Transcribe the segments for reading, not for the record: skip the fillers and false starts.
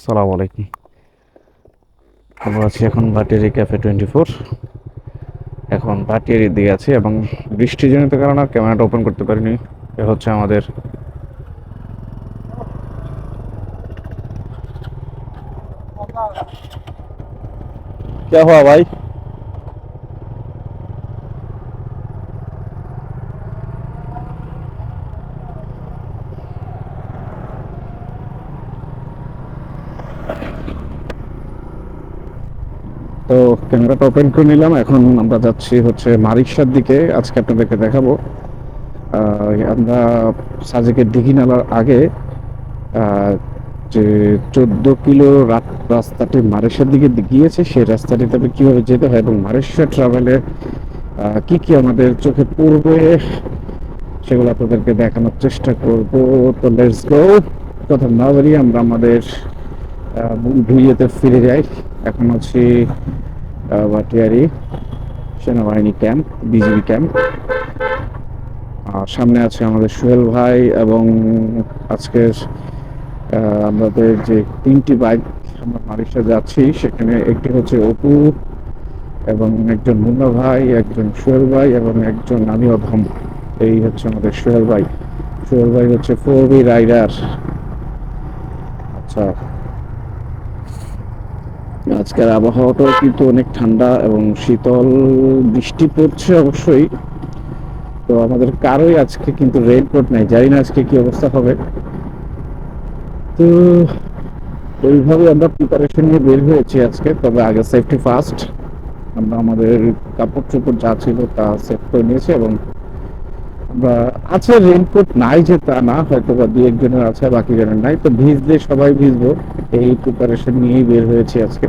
সালাম আলাইকুম। আমরা আছি এখন ভাটিয়ারি ক্যাফে 24। এখন ভাটিয়ারির দিকে আছি এবং বৃষ্টিজনিত কারণে আর ক্যামেরাটা ওপেন করতে পারিনি। এ হচ্ছে আমাদের क्या हुआ भाई। তো ক্যামেরাটা ওপেন করে নিলাম। এখন আমরা যাচ্ছি হচ্ছে মারিশার দিকে। আজকে আপনাদেরকে দেখাবো আমরা সাজেকের দিঘি নালার আগে যে 14 কিলো রাস্তাটি মারিশার দিকে গিয়েছে, সেই রাস্তাটি তবে কিভাবে যেতে হয় এবং মারিশা ট্রাভেলে কি কি আমাদের চোখে পড়বে সেগুলো আপনাদেরকে দেখানোর চেষ্টা করব। তো লেটস গো। কথা না বাড়িয়ে আমরা আমাদের মূল ভিডিওতে ফিরে যাই। এখন আছি ভাটিয়ারি সেনাবাহিনী ক্যাম্প, বিজিবি ক্যাম্প। আর সামনে আছে আমাদের সোহেল ভাই এবং আজকের আমাদের যে 3টি বাইক আমরা মারিশা যাচ্ছি, সেখানে একটি হচ্ছে অপু এবং একজন মুন্না ভাই, একজন সোহেল ভাই এবং একজন আমি অধম। এই হচ্ছে আমাদের সোহেল ভাই। সোহেল ভাই হচ্ছে 4B রাইডার। আচ্ছা, আজকের আবহাওয়াটাও কিন্তু অনেক ঠান্ডা এবং শীতল, বৃষ্টি পড়ছে অবশ্যই। তো আমাদের কারোই আজকে কিন্তু রেইনকোট নাই, জানি না আজকে কি অবস্থা হবে। তো ওইভাবে আমরা প্রিপারেশন নিয়ে বের হয়েছি আজকে। তবে আগে সেফটি ফার্স্ট, আমরা আমাদের কাপড় চোপড় যা ছিল তা সেট করে নিয়েছি এবং আমরা আছে রেইনকোট নাই যে তা না, হয়তো বা দু একজনের আছে, বাকি জনের নাই। তো ভিজলে সবাই ভিজবো, এই প্রিপারেশন নিয়েই বের হয়েছি আজকে।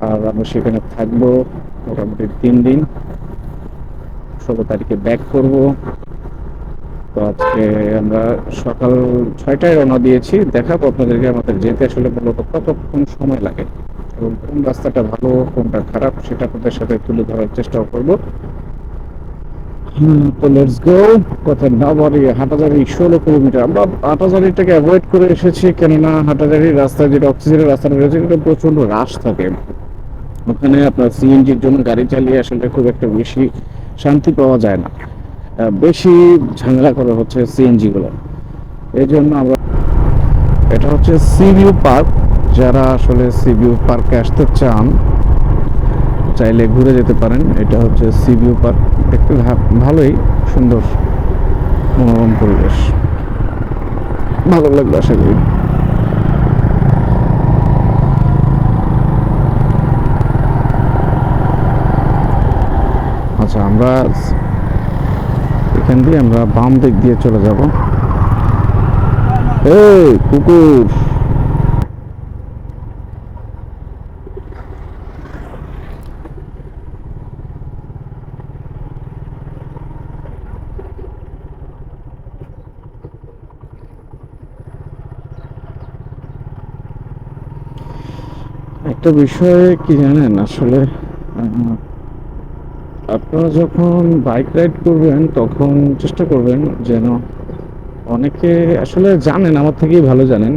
আর আমরা সেখানে থাকবো মোটামুটি 3 দিন। 16 তারিখে ব্যাক করব। তো আজকে আমরা সকাল 6টায় রওনা দিয়েছি। দেখাবো আপনাদেরকে আমাদের যেতে আসলে মূলত কতক্ষণ সময় লাগে এবং কোন রাস্তাটা ভালো কোনটা খারাপ সেটা আপনাদের সাথে তুলে ধরার চেষ্টাও করব। তো লেটস গো। কথা না বাড়িয়ে হাটাজারি 16 কিলোমিটার আমরা হাটাজারিটাকে অ্যাভয়েড করে এসেছি, কেননা হাটাজারির রাস্তা যেটা অক্সিজেনের রাস্তাটা রয়েছে এটা প্রচন্ড রাশ থাকে। ওখানে আপনার সিএনজির জন্য গাড়ি চালিয়ে আসলে খুব একটা বেশি শান্তি পাওয়া যায় না। বেশি ঝামেলা করে হচ্ছে সিএনজি গুলো। এই জন্য আমরা, এটা হচ্ছে সিভিউ পার্ক। যারা আসলে সিভিউ পার্কে আসতে চান চাইলে ঘুরে যেতে পারেন। এটা হচ্ছে সিভিউ পার্ক, দেখতে ভালোই সুন্দর, মনোরম পরিবেশ, ভালো লাগবে আশা করি। আচ্ছা, আমরা এখান দিয়ে আমরা বাম দিক দিয়ে চলে যাব। এই কুকুর, একটা বিষয় কি জানেন আসলে, আপনারা যখন বাইক রাইড করবেন তখন চেষ্টা করবেন যেন, অনেকে আসলে জানেন আমার থেকেই ভালো জানেন,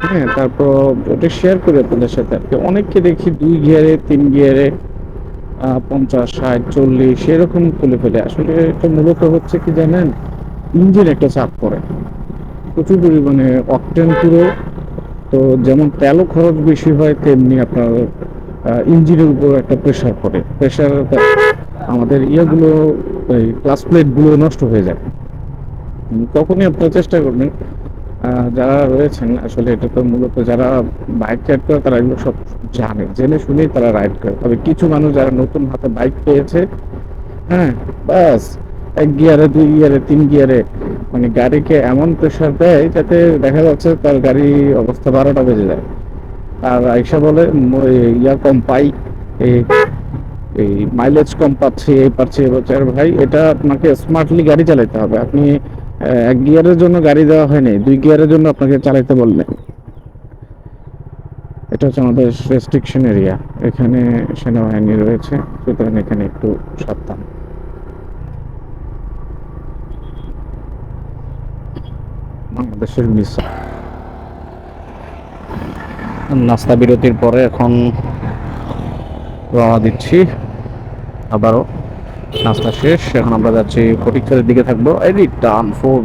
হ্যাঁ, তারপর ওটা শেয়ার করি আপনাদের সাথে আর কি। অনেককে দেখি 2 গিয়ারে 3 গিয়ারে 50, 60, 40 এরকম খুলে ফেলে। আসলে এটা মূলত হচ্ছে কি জানেন, ইঞ্জিন একটা চাপ পড়ে প্রচুর পরিমাণে, অকটেন পুরো। তো যেমন তেলও খরচ বেশি হয়, তেমনি আপনার ইঞ্জিনের উপর একটা প্রেশার পড়ে। প্রেশার আমাদের ইয়েগুলো, এই ক্লাস প্লেটগুলো নষ্ট হয়ে যায়। তখনই আপনারা চেষ্টা করবেন, যারা রয়েছেন আসলে, এটা তো মূলত যারা বাইক রাইড করে তারা এগুলো সব জানে, জেনে শুনেই তারা রাইড করে। তবে কিছু মানুষ যারা নতুন হাতে বাইক পেয়েছে, হ্যাঁ, বাস 1 গিয়ারে 2 গিয়ারে 3 গিয়ারে মানে গাড়িকে এমন প্রেশার দেয় যাতে দেখা যাচ্ছে তার গাড়ি অবস্থা 12টা বেজে যায়। আর আইসা বলে ইয়া কম পাই, এই এই মাইলেজ কম পাচ্ছে, এই পাচ্ছে এ পাচ্ছে। আর ভাই, এটা আপনাকে স্মার্টলি গাড়ি চালাতে হবে। আপনি 1 গিয়ারের জন্য গাড়ি দেওয়া হয়নি, 2 গিয়ারের জন্য আপনাকে চালাতে বললেন। এটা হচ্ছে আমাদের রেস্ট্রিকশন এরিয়া, এখানে সেনাবাহিনী রয়েছে, সুতরাং এখানে একটু সাবধান। বাংলাদেশের মিস নাস্তা বিরতির পরে এখন রওনা দিচ্ছি আবারও। নাস্তা শেষ, এখন আমরা যাচ্ছি ফটিকছড়ির দিকে থাকবো। রিটার্ন ফর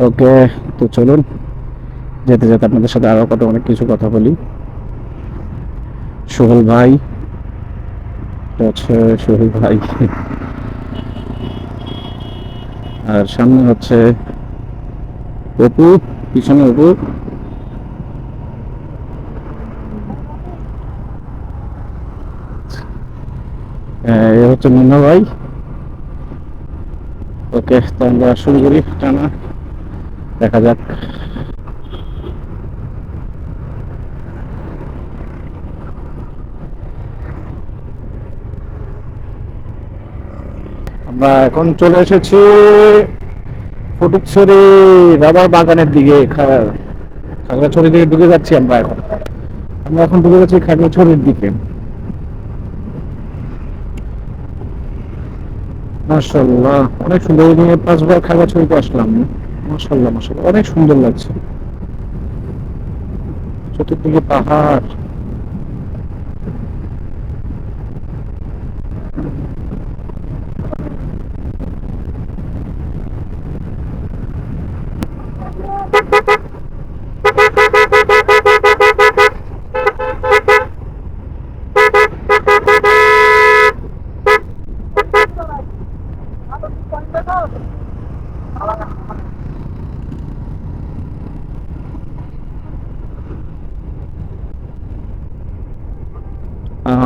ওকে, তো চলুন যেতে যেতে আপনাদের সাথে আরো অনেক কিছু কথা বলি। সোহেল ভাই, সোহেল ভাই, আর সামনে হচ্ছে অপু, পিছনে অপু, এ হচ্ছে মুন্না ভাই। ওকে, তো আমরা শুরু করি টানা, দেখা যাক। আমরা এখন চলে এসেছি ফটিকছড়ি রাবার বাগানের দিকে, খাগড়াছড়ির দিকে ঢুকে যাচ্ছি। আমরা এখন ঢুকে যাচ্ছি খাগড়াছড়ির দিকে। মাশাআল্লাহ, অনেক সুন্দর। নিয়ে 5 বার খাগড়াছড়িতে আসলাম। মাশাআল্লাহ মাশাআল্লাহ, অনেক সুন্দর লাগছে। চতুর্দিকে পাহাড়।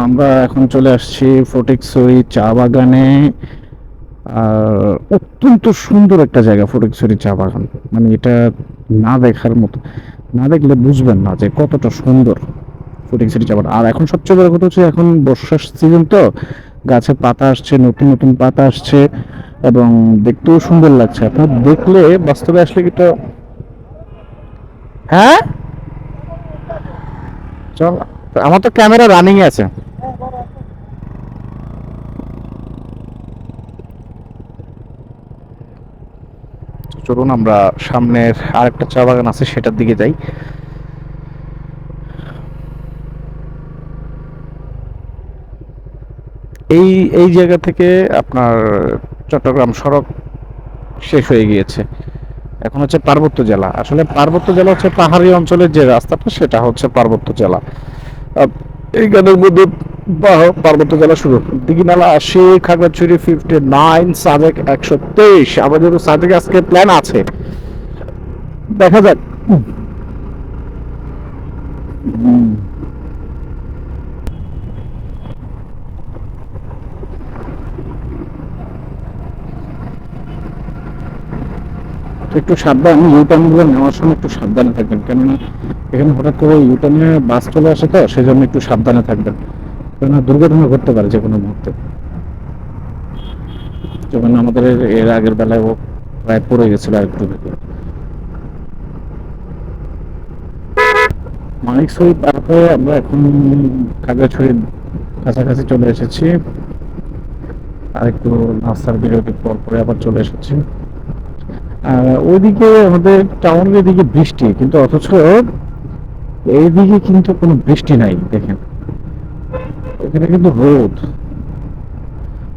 আমরা এখন চলে আসছি ফটিকছড়ি চা বাগানে। আর অত্যন্ত সুন্দর একটা জায়গা ফটিকছড়ি চা বাগান, মানে এটা না দেখার মতো, না দেখলে বুঝবেন না যে কতটা সুন্দর ফটিকছড়ি চা বাগান। আর এখন সবচেয়ে বড় কথা হচ্ছে এখন বর্ষার সিজন, তো গাছে পাতা আসছে, নতুন নতুন পাতা আসছে এবং দেখতেও সুন্দর লাগছে। আপনার দেখলে, বাস্তবে আসলে কি তো। হ্যাঁ, চল, আমার তো ক্যামেরা রানিং আছে। চলুন আমরা সামনের আরেকটা চা বাগান আছে সেটার দিকে যাই। এই এই জায়গা থেকে আপনার চট্টগ্রাম সড়ক শেষ হয়ে গিয়েছে। এখন হচ্ছে পার্বত্য জেলা। আসলে পার্বত্য জেলা হচ্ছে পাহাড়ি অঞ্চলের যে রাস্তাটা, সেটা হচ্ছে পার্বত্য জেলা। এই গানের মধ্যে পার্বত্য জেলা শুরু, দিঘিনালা 80, খাগড়াছড়ি 59, সাজেক 123। আমাদের সাজেক আজকে প্ল্যান আছে, দেখা যাক। একটু সাবধান, ইউটার্ন গুলো নেওয়ার সময় একটু সাবধানে থাকবেন, কেননা এখানে হঠাৎ করে ইউটার্নে বাস চলে আসে, তো সেজন্য একটু সাবধানে থাকবেন, কেননা দুর্ঘটনা ঘটতে পারে যে কোনো মুহূর্তে। যেমন আমাদের এর আগের বেলায় ও প্রায় পড়ে গেছিল আরেকটু ভেতরে। মানিকছড়ি পার হয়ে আমরা এখন খাগড়াছড়ির কাছাকাছি চলে এসেছি। আর একটু নাস্তার বিরতির পর পরে আবার চলে এসেছি। ওইদিকে আমাদের টাউনের দিকে বৃষ্টি, কিন্তু অথচ এইদিকে কিন্তু কোনো বৃষ্টি নাই। দেখেন, এখানে কিন্তু রোদ,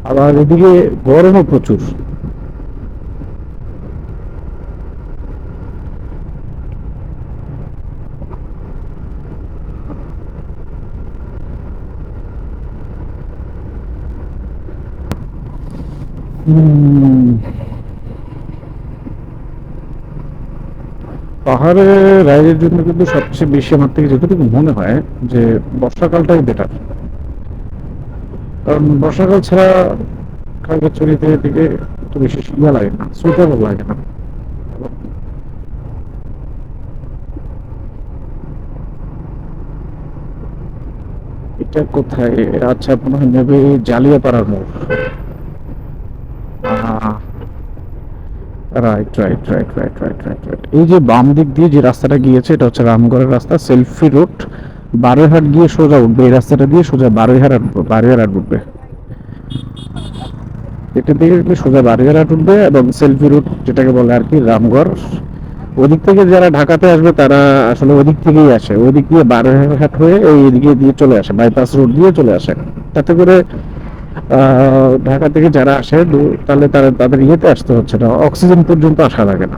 আবার এদিকে গরমও প্রচুর। পাহাড়ে রাইডের জন্য কিন্তু সবচেয়ে বেশি আমার থেকে যতটুকু মনে হয় যে বর্ষাকালটাই বেটার, কারণ বর্ষাকাল ছাড়া খাগড়াছড়িতে দিকে একটু বেশি সুবিধা লাগে না, সুইটেবল লাগে না। এটা কোথায়? আচ্ছা, মনে হয় নেবে জালিয়াপাড়ার মোড়। Right right right right right right right. এই যে বাম দিক দিয়ে যে রাস্তাটা গিয়েছে, এটা হচ্ছে রামগড়ের রাস্তা, সেলফি রোড। বারোইহাট গিয়ে সোজা উঠবে, এই রাস্তাটা দিয়ে সোজা বারোইহাট উঠবে। এটা দিয়ে সোজা বারোইহাট উঠবে এবং সেলফি রুট যেটাকে বলে আর কি রামগড়, ওদিক থেকে যারা ঢাকাতে আসবে তারা আসলে ওদিক থেকেই আসে, ওদিক দিয়ে বারঘাট হয়ে এইদিকে দিয়ে চলে আসে, বাইপাস রোড দিয়ে চলে আসে। তাতে করে ঢাকা থেকে যারা আসে তাহলে তাদের ইয়েতে আসতে হচ্ছে না, অক্সিজেন পর্যন্ত আসা লাগে না।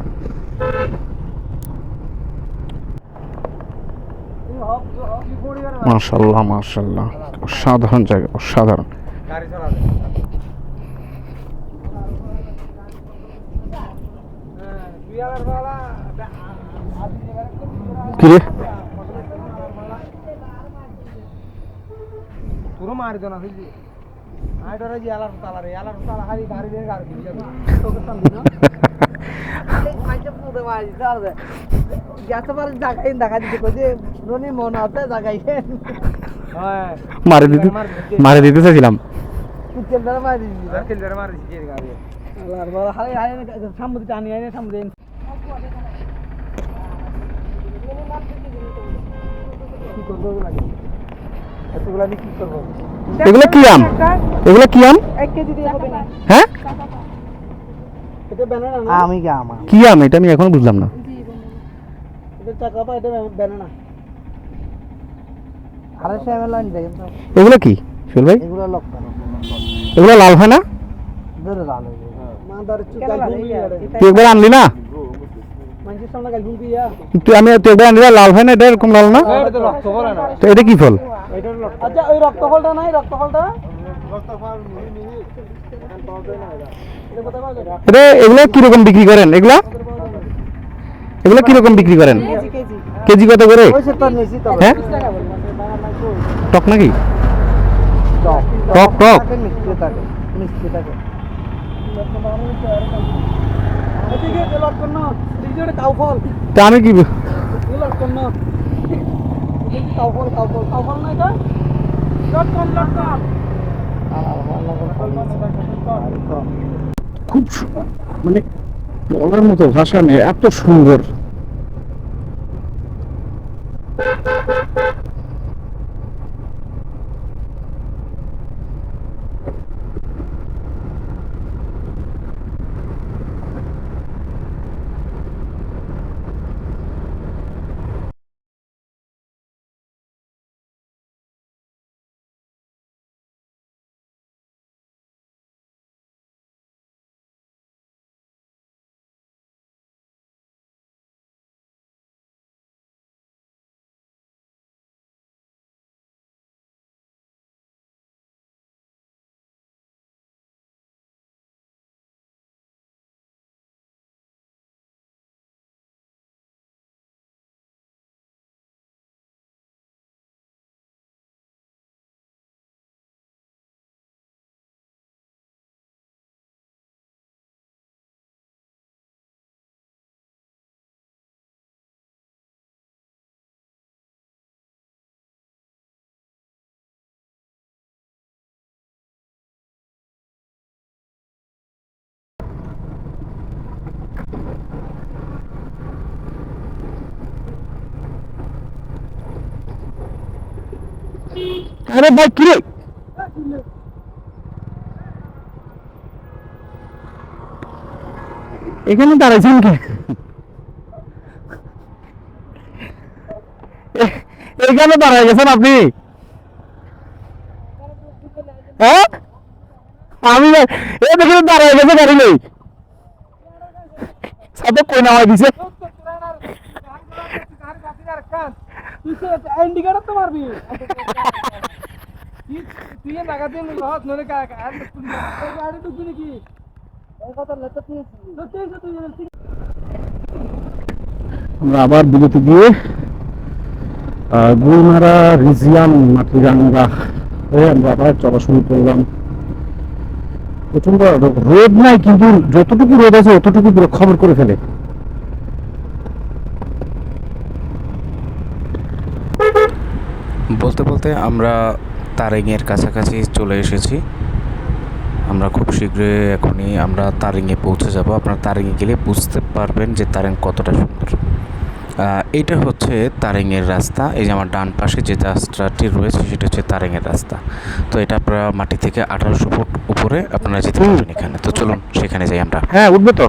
মাশাআল্লাহ মাশাআল্লাহ, অসাধারণ জায়গা, অসাধারণ। কিরে পুরো মারি দো না বুঝলি আইডরে জি আলার তালা হারি গাড়ি দিয়ে গাড়ি দিয়ে তোকে সামনে না আইতে পুরো মারি দাঁড়ে যাতে পারে জায়গায় দেখা দিতে কইছে রনি মন আছে জায়গায় হ্যাঁ মারি দিতে চাইছিলাম। কিলদার মারি দিছি কিলদার মারি দিছি গাড়ি আলার বড় হাই হাই সামনে টানি আইনে সামনে কি করব লাগে এতগুলা কি করব? এগুলো কি আম? এগুলো কি আম? 1 কেজি দিয়ে হবে না। হ্যাঁ এটা ব্যানানা না? আমি কি আম? কি আম এটা আমি এখনো বুঝলাম না। এটা টাকা পাই, এটা ব্যানানা। আরে সেমে লাইন দেখেন তো। এগুলো কি সোহেল ভাই? এগুলো লক্কা। এগুলো লাল হয় না? ধরে লাল হয়ে যায়। মাদার চুকাল ঘুমি আরে। তুই একবার আনলি না? মানজির সামনে গাল ঘুমি ইয়া। তুই একবার আনলি, লাল হয় না? এটা এরকম লাল না? এটা তো রক্ত ফল না। তো এটা কি ফল? এটা রক্ত। আচ্ছা ওই রক্ত ফলটা নাই, রক্ত ফলটা? রক্ত ফল মিহি এখন পাওয়া যায় না এটা। এটা কোথায় পাওয়া যায়? এটা এগুলো কি রকম বিক্রি করেন? এগুলো কি রকম বিক্রি করেন? কেজি। কেজি কত করে? ওই সেটা নিয়েছি তো। হ্যাঁ? টক নাকি? টক টক। মিষ্টি থাকে। মিষ্টি থাকে। এদিকে লটকন না, এদিকে কাউ ফল। তা আমি কি লটকন না। এদিকে কাউ ফল না এটা? লটকন। খুব মানে বলার মতো ভাষা নেই, এত সুন্দর। আরে ভাই কি রে, এখানে দাঁড়াইছেন কে? এখানে দাঁড়াই গেছেন আপনি? হ্যাঁ আমি দেখে দাঁড়াই গেছে, গাড়ি নেই, সাথে কই নামাই দিছে। ইন্ডিকেটর তো মারবি তুই লাগা দিন লহত নরে গাড়ি ঢুকবি নাকি এই কথা লেতে তুই আমরা আবার বিরতি দিয়ে গুলমারা রিজিয়াম মাটিরাঙ্গা হয়ে আমরা আবার চলা শুরু করলাম। প্রচন্ড রোদ নাই, কিন্তু যতটুকু রোদ আছে অতটুকু পুরো খবর করে ফেলে। বলতে বলতে আমরা তারেঙের কাছাকাছি চলে এসেছি। আমরা খুব শীঘ্রই এখনই আমরা তারেঙে পৌঁছে যাব। আপনারা তারেঙে গেলে বুঝতে পারবেন যে তারেং কতটা সুন্দর। এইটা হচ্ছে তারেঙের রাস্তা। এই যে আমার ডান পাশে যে রাস্তাটি রয়েছে সেটা হচ্ছে তারেঙের রাস্তা। তো এটা আপনারা মাটি থেকে 1800 ফুট উপরে আপনারা যেতে পারবেন এখানে। তো চলুন সেখানে যাই আমরা। হ্যাঁ উঠবে তো।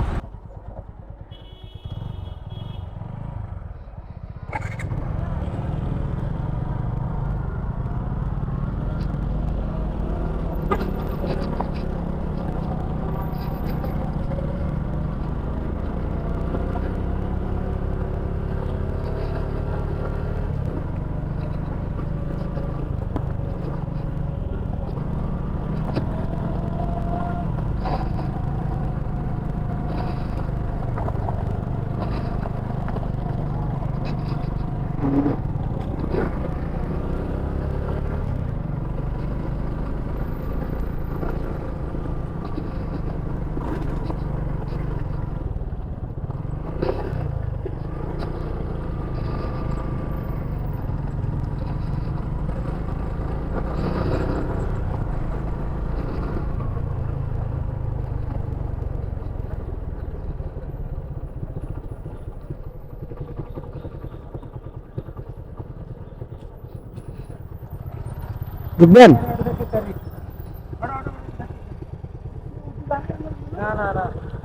বুঝবেন?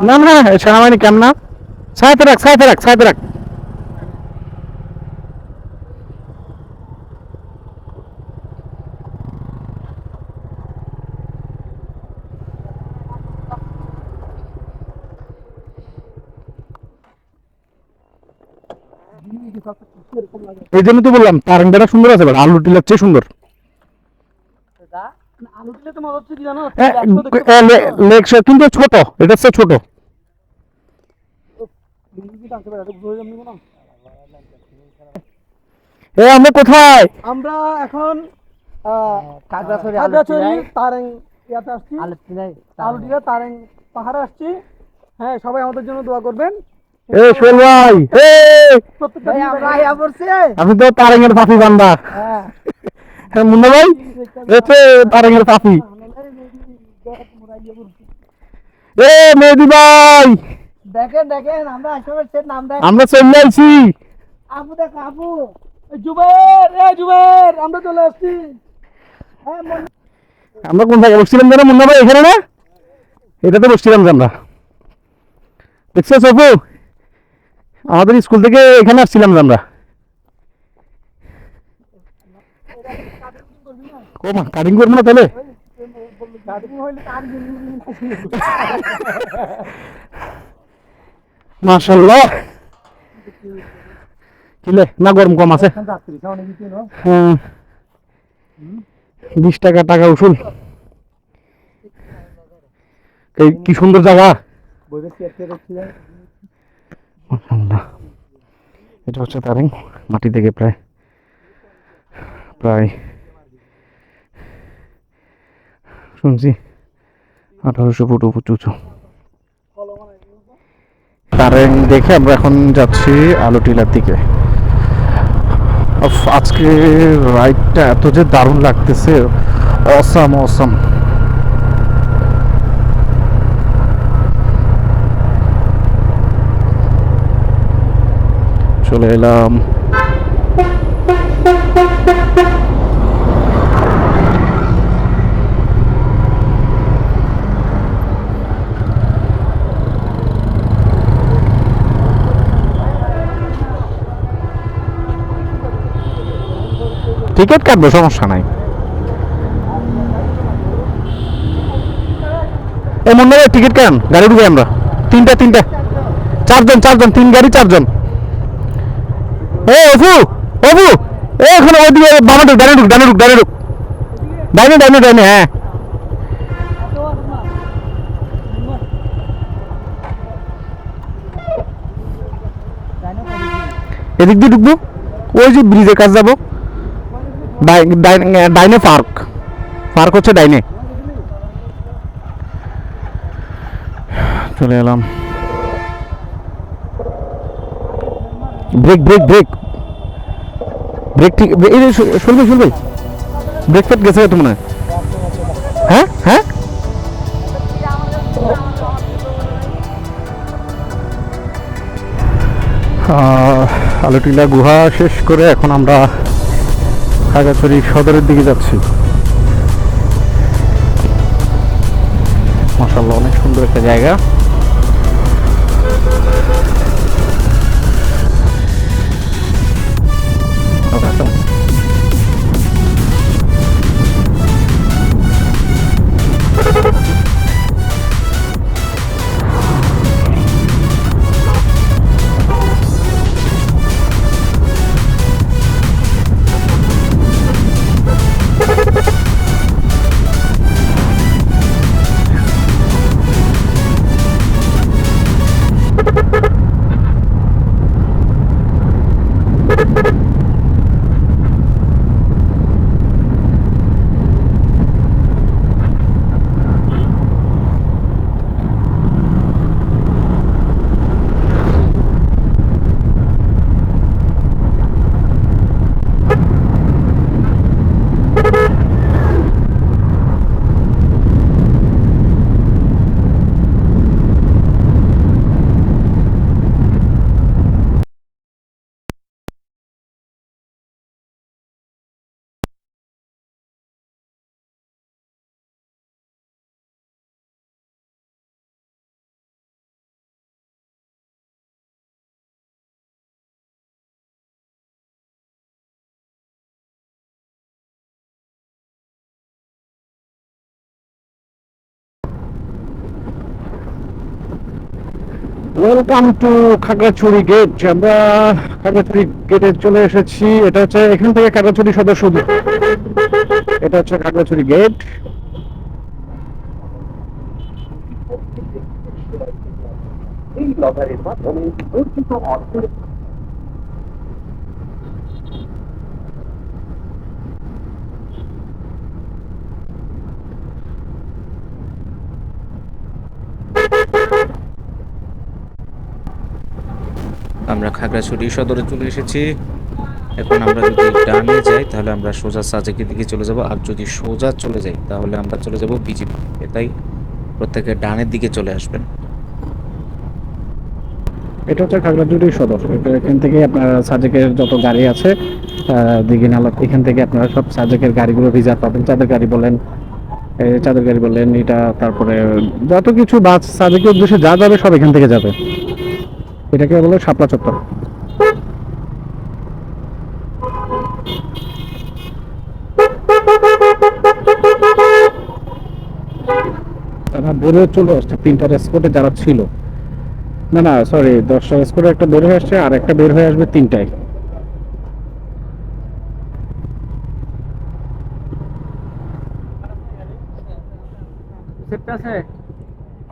না না সেনাবাহিনী কেমন না, সাইতে রাখ সাইতে রাখ সাইতে রাখ। এই জন্য তো বললাম তারেঙ্গাটা সুন্দর আছে, আলু টিলার চেয়ে সুন্দর। আলু দিলে তো মজা হচ্ছে কি জানো, লেগ কিন্তু ছোট, এটা হচ্ছে ছোট। আমরা কোথায়? আমরা এখন খাগড়াছড়ি তারেং ইয়াতে আসছি, আলুটিয়া তারেং পাহাড়ে আসছি। হ্যাঁ, সবাই আমাদের জন্য দোয়া করবেন। সোহেল ভাই, আপনি তো তারেঙ্গের পাখি বান্দা। হ্যাঁ, মুন্না ভাই তারেঙ্গের পাখি। মেহেদি ভাই দেখেন দেখেন আমরা আসলে নাম দেখ, আমরা চলে আইছি। আপু দেখ আপু, জুবের আমরা চলে আসছি। হ্যাঁ, আমরা কোন জায়গায় বসছিলাম জানো মুন্না ভাই? এখানে না, এটাতে বসছিলাম যে আমরা। দেখছো সপু, আমাদের স্কুল থেকে এখানে আসছিলাম যে আমরা। কাটিং করবো না তাহলে? মাশাআল্লাহ, কিলে না গরম কম আছে। 20 টাকা টাকা উসুল। কি সুন্দর জায়গা। মাশাআল্লাহ, এটা হচ্ছে তারিং, মাটি থেকে প্রায় প্রায় শুনছি 1800 ফুট উঁচু। তারেং দেখে আমরা এখন যাচ্ছি আলু টিলার দিকে। আজকে রাইডটা এত যে দারুণ লাগতেছে, অসাম অসাম। চলে এলাম টিকিট কাটবো, সমস্যা নাই। এমন নয় টিকিট কান, গাড়ি ঢুকে আমরা তিনটা চারজন 3 গাড়ি 4 জন। অপু অপু এখন ওইদিকে বামা ঢুক, ডাইনে। হ্যাঁ, এদিক দিয়ে ঢুকবো, ওই যে ব্রিজের কাছে যাবো। ডাইনে পার্ক হচ্ছে ডাইনে। চলে এলাম। ব্রেক ঠিক, এই শুনবে ব্রেক ফেট গেছে তো মনে হয়। হ্যাঁ আলুটিলা গুহা শেষ করে এখন আমরা খাগড়াছড়ি সদরের দিকে যাচ্ছি। মাশাআল্লাহ, অনেক সুন্দর একটা জায়গা। Welcome to Khagrachhari gate. আমরা খাগড়াছড়ি গেটে চলে এসেছি। এটা হচ্ছে এখান থেকে খাগড়াছড়ি সদর শুরু। এটা হচ্ছে খাগড়াছড়ি গেট। আমরা খাগড়াছড়ি সদরে চলে এসেছি। এখন আমরা যদি ডানে যাই তাহলে আমরা সোজা সাজেকের দিকে চলে যাব, আর যদি সোজা চলে যাই তাহলে আমরা চলে যাব বিজিবি। তাই প্রত্যেকে ডানের দিকে চলে আসবেন। এটা হচ্ছে খাগড়াছড়ি সদর। এখান থেকে আপনারা সাজেকের যত গাড়ি আছে দিঘিনালা, এখান থেকে আপনারা সব সাজেকের গাড়িগুলো রিজার্ভ পাবেন। চাঁদের গাড়ি বলেন, চাঁদের গাড়ি বলেন, এটা তারপরে যত কিছু বাস সাজেকের উদ্দেশ্যে যা যাবে সব এখান থেকে যাবে। এটাকে বলে শাপলা চত্বর। তারা বেরোয় চলে আসছে 3টা স্পটে যারা ছিল। না সরি, 10টা স্কোরে একটা বের হয়ে আসছে, আর একটা বের হয়ে আসবে 3টায়।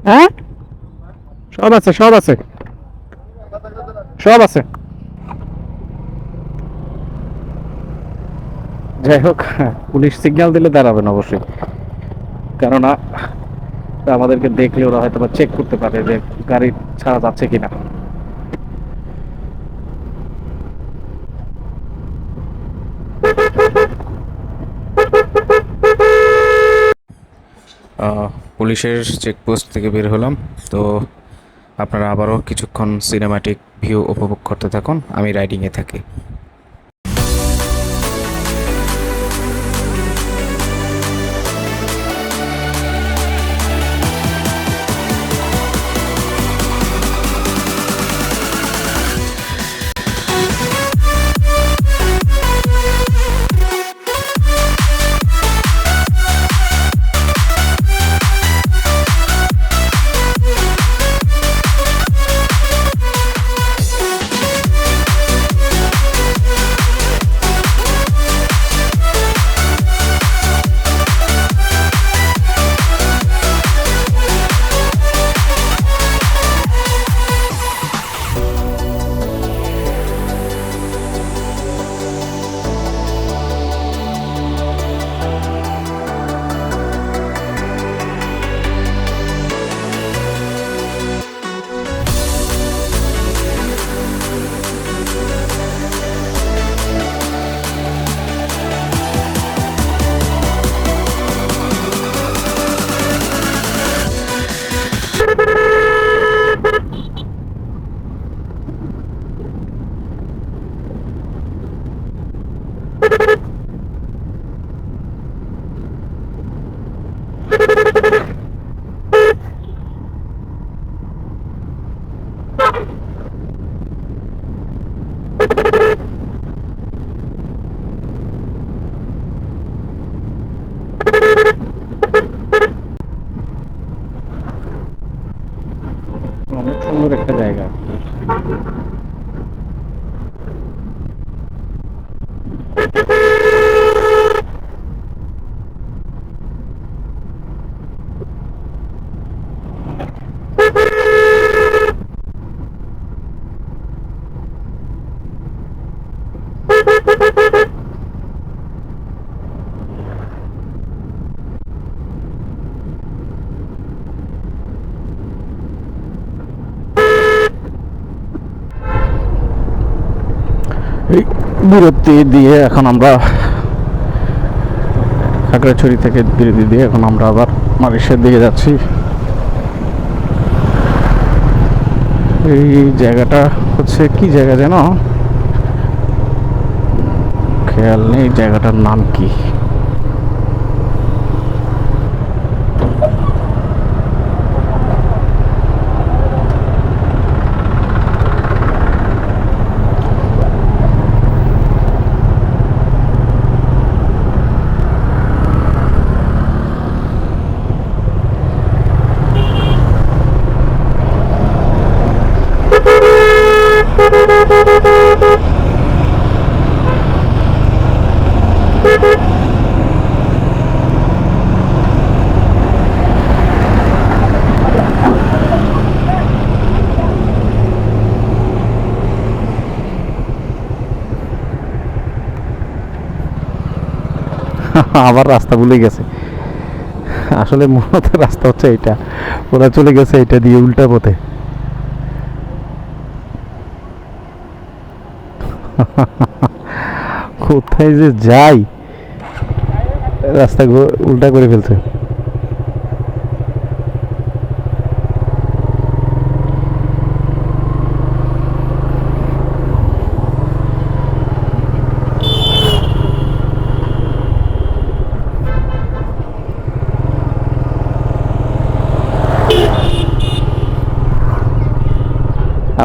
হ্যাঁ, সব আছে সব আছে সব আছে। যাই হোক, পুলিশ সিগন্যাল দিলে দাঁড়াবেন অবশ্যই, কেননা আমাদেরকে দেখলে ওরা হয়তো চেক করতে পারে যে গাড়ি ছাড়া যাচ্ছে কিনা। পুলিশের চেকপোস্ট থেকে বের হলাম। তো আপনারা আবারও কিছুক্ষণ সিনেমাটিক ভিউ উপভোগ করতে থাকুন, আমি রাইডিংয়ে থাকি। অনেক সুন্দর একটা জায়গা। এই বিরতি দিয়ে এখন আমরা খাগড়াছড়ি থেকে বিরতি দিয়ে এখন আমরা আবার মালয়েশিয়ার দিকে যাচ্ছি। এই জায়গাটা হচ্ছে কি জায়গা যেন, খেয়াল নেই জায়গাটার নাম কি। আবার রাস্তা ভুলে গেছে। আসলে মূলত রাস্তা হচ্ছে এটা, ওরা চলে গেছে এটা দিয়ে উল্টা পথে। কোথায় যে যাই, রাস্তা উল্টা করে ফেলছে।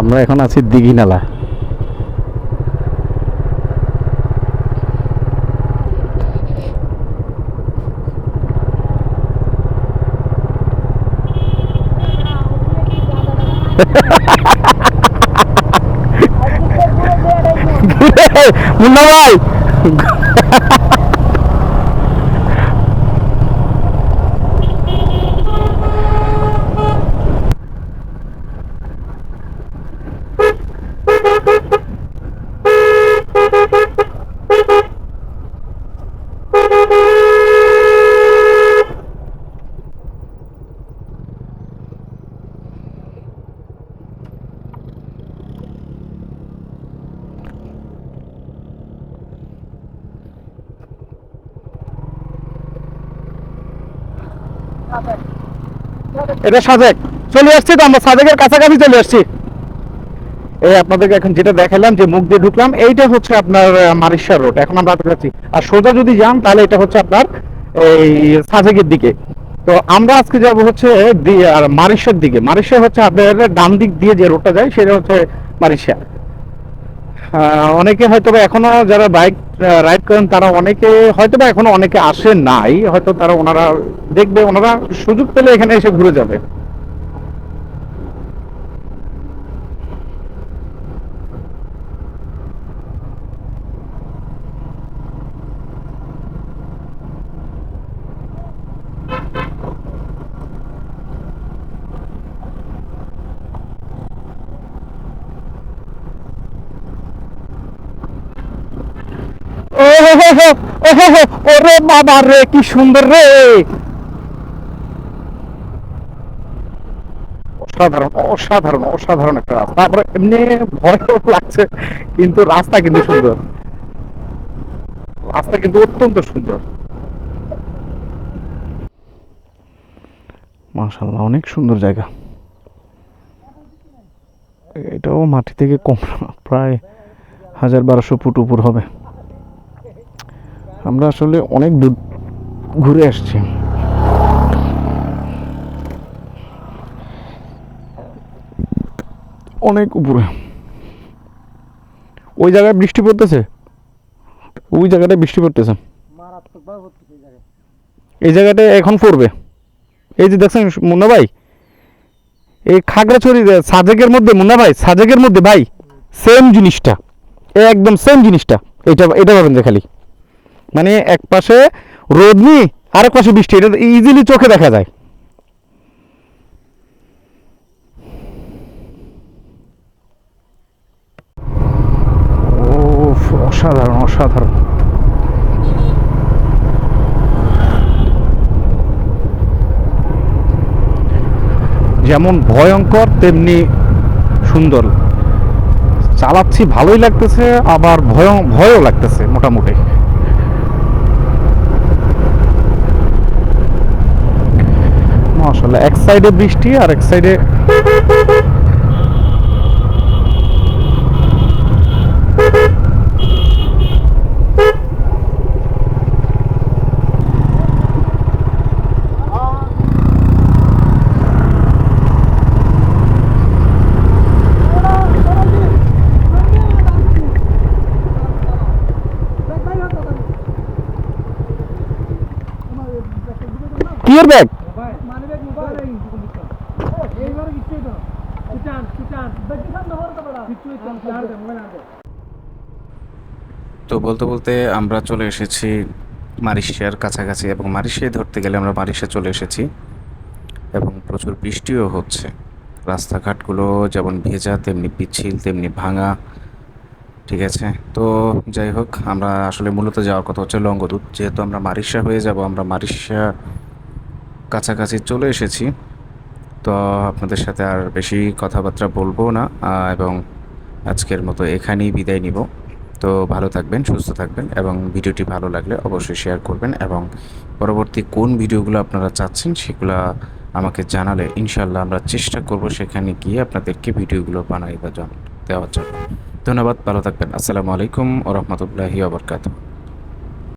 আমরা এখন আছি দিঘিনালা। মুন্না ভাই, এটা সাজেক। চলে আসছি তো, আমরা সাজেকের কাছাকাছি চলে আসছি। এই আপনাদেরকে এখন যেটা দেখালাম, যে মুখ দিয়ে ঢুকলাম, এইটা হচ্ছে আপনার মারিশা রোড। এখন আমরা যাচ্ছি, আর সোজা যদি যান তাহলে এটা হচ্ছে আপনার এই সাজেকের দিকে। তো আমরা আজকে যাব হচ্ছে আর মারিশার দিকে। মারিশা হচ্ছে আপনার ডান দিক দিয়ে যে রোডটা যায় সেটা হচ্ছে মারিশা। অনেকে হয়তো এখনো যারা বাইক রাইড করেন তারা অনেকে হয়তো এখনো অনেকে আসেন নাই, হয়তো তারা ওনারা দেখবে, ওনারা সুযোগ পেলে এখানে এসে ঘুরে যাবে। ও হো হো হো, ও হো হো, ওরে বাবা রে, কি সুন্দর রে! অসাধারণ অসাধারণ অসাধারণ একটা রাস্তা। তারপরে এমনি ভয় লাগছে, কিন্তু রাস্তা কিন্তু সুন্দর, রাস্তা কিন্তু অত্যন্ত সুন্দর। মাশাআল্লাহ, অনেক সুন্দর জায়গা। এটাও মাটি থেকে কম না, প্রায় 1200 ফুট উপর হবে। আমরা আসলে অনেক দূর ঘুরে আসছি। অনেক উপরে। ওই জায়গায় বৃষ্টি পড়তেছে, ওই জায়গাটায় বৃষ্টি পড়তেছে, এই জায়গাটায় এখন পড়বে। এই যে দেখছেন মুন্না ভাই, এই খাগড়াছড়ি সাজেকের মধ্যে, মুন্না ভাই সাজেকের মধ্যে ভাই সেম জিনিসটা, একদম সেম জিনিসটা। এটা এটা ভাবেন যে খালি মানে এক পাশে রোদ নি, আরেক পাশে বৃষ্টি, এটা ইজিলি চোখে দেখা যায়। অসাধারণ অসাধারণ। যেমন ভয়ঙ্কর তেমনি সুন্দর। চালাচ্ছি ভালোই লাগতেছে, আবার ভয়ও লাগতেছে মোটামুটি। মাশাআল্লাহ, এক সাইডে বৃষ্টি আর এক সাইডে কিয়ের ব্যাগ। তো বলতে বলতে আমরা চলে এসেছি মালয়েশিয়ার কাছাকাছি, এবং মালয়েশিয়া ধরতে গেলে আমরা মালয়েশিয়া চলে এসেছি, এবং প্রচুর বৃষ্টিও হচ্ছে। রাস্তাঘাটগুলো যেমন ভেজা, তেমনি পিচ্ছিল, তেমনি ভাঙা। ঠিক আছে, তো যাই হোক, আমরা আসলে মূলত যাওয়ার কথা হচ্ছে লংগদুত। যেহেতু আমরা মারিশা হয়ে যাব, আমরা মারিশা কাছাকাছি চলে এসেছি, তো আপনাদের সাথে আর বেশি কথাবার্তা বলবো না, এবং আজকের মতো এখানেই বিদায় নিব। তো ভালো থাকবেন, সুস্থ থাকবেন, এবং ভিডিওটি ভালো লাগলে অবশ্যই শেয়ার করবেন, এবং পরবর্তী কোন ভিডিওগুলো আপনারা চাচ্ছেন সেগুলো আমাকে জানালে ইনশাল্লাহ আমরা চেষ্টা করব সেখানে গিয়ে আপনাদেরকে ভিডিওগুলো বানাই দেওয়ার জন্য। ধন্যবাদ, ভালো থাকবেন। আসসালামু আলাইকুম ওয়া রাহমাতুল্লাহি ওয়া বারাকাতুহু।